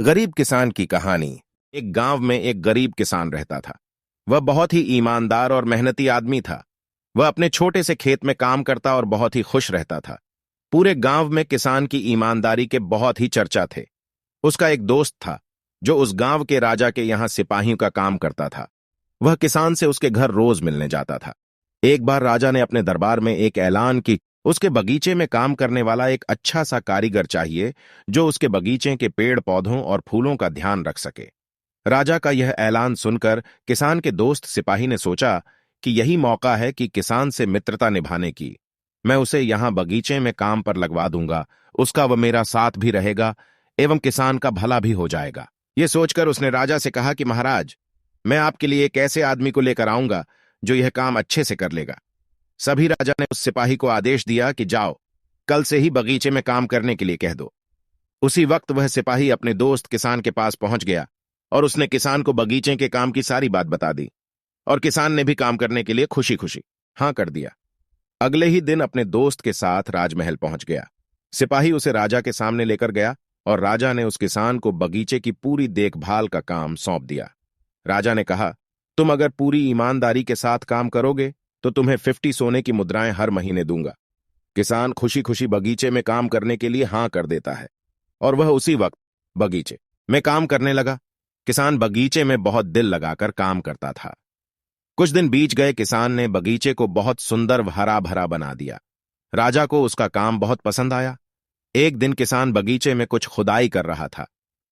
गरीब किसान की कहानी। एक गांव में एक गरीब किसान रहता था। वह बहुत ही ईमानदार और मेहनती आदमी था। वह अपने छोटे से खेत में काम करता और बहुत ही खुश रहता था। पूरे गांव में किसान की ईमानदारी के बहुत ही चर्चा थे। उसका एक दोस्त था जो उस गांव के राजा के यहां सिपाहियों का काम करता था। वह किसान से उसके घर रोज मिलने जाता था। एक बार राजा ने अपने दरबार में एक ऐलान की उसके बगीचे में काम करने वाला एक अच्छा सा कारीगर चाहिए जो उसके बगीचे के पेड़ पौधों और फूलों का ध्यान रख सके। राजा का यह ऐलान सुनकर किसान के दोस्त सिपाही ने सोचा कि यही मौका है कि किसान से मित्रता निभाने की। मैं उसे यहां बगीचे में काम पर लगवा दूंगा, उसका वह मेरा साथ भी रहेगा एवं किसान का भला भी हो जाएगा। यह सोचकर उसने राजा से कहा कि महाराज, मैं आपके लिए एक ऐसे आदमी को लेकर आऊंगा जो यह काम अच्छे से कर लेगा। सभी राजा ने उस सिपाही को आदेश दिया कि जाओ, कल से ही बगीचे में काम करने के लिए कह दो। उसी वक्त वह सिपाही अपने दोस्त किसान के पास पहुंच गया और उसने किसान को बगीचे के काम की सारी बात बता दी और किसान ने भी काम करने के लिए खुशी खुशी हां कर दिया। अगले ही दिन अपने दोस्त के साथ राजमहल पहुंच गया। सिपाही उसे राजा के सामने लेकर गया और राजा ने उस किसान को बगीचे की पूरी देखभाल का काम सौंप दिया। राजा ने कहा, तुम अगर पूरी ईमानदारी के साथ काम करोगे तो तुम्हें 50 सोने की मुद्राएं हर महीने दूंगा। किसान खुशी खुशी बगीचे में काम करने के लिए हां कर देता है और वह उसी वक्त बगीचे में काम करने लगा। किसान बगीचे में बहुत दिल लगाकर काम करता था। कुछ दिन बीत गए। किसान ने बगीचे को बहुत सुंदर हरा भरा बना दिया। राजा को उसका काम बहुत पसंद आया। एक दिन किसान बगीचे में कुछ खुदाई कर रहा था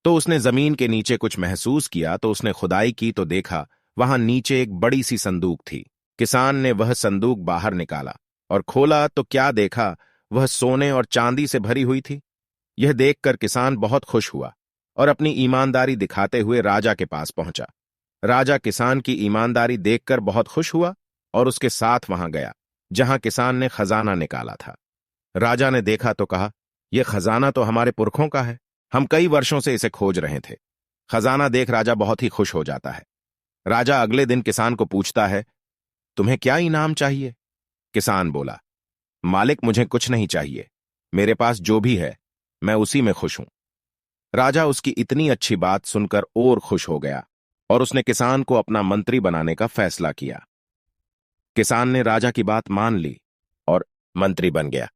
तो उसने जमीन के नीचे कुछ महसूस किया। तो उसने खुदाई की तो देखा वहां नीचे एक बड़ी सी संदूक थी। किसान ने वह संदूक बाहर निकाला और खोला तो क्या देखा, वह सोने और चांदी से भरी हुई थी। यह देखकर किसान बहुत खुश हुआ और अपनी ईमानदारी दिखाते हुए राजा के पास पहुंचा। राजा किसान की ईमानदारी देखकर बहुत खुश हुआ और उसके साथ वहां गया जहां किसान ने खजाना निकाला था। राजा ने देखा तो कहा, यह खजाना तो हमारे पुरखों का है, हम कई वर्षों से इसे खोज रहे थे। खजाना देख राजा बहुत ही खुश हो जाता है। राजा अगले दिन किसान को पूछता है, तुम्हें क्या इनाम चाहिए? किसान बोला, मालिक, मुझे कुछ नहीं चाहिए, मेरे पास जो भी है मैं उसी में खुश हूं। राजा उसकी इतनी अच्छी बात सुनकर और खुश हो गया और उसने किसान को अपना मंत्री बनाने का फैसला किया। किसान ने राजा की बात मान ली और मंत्री बन गया।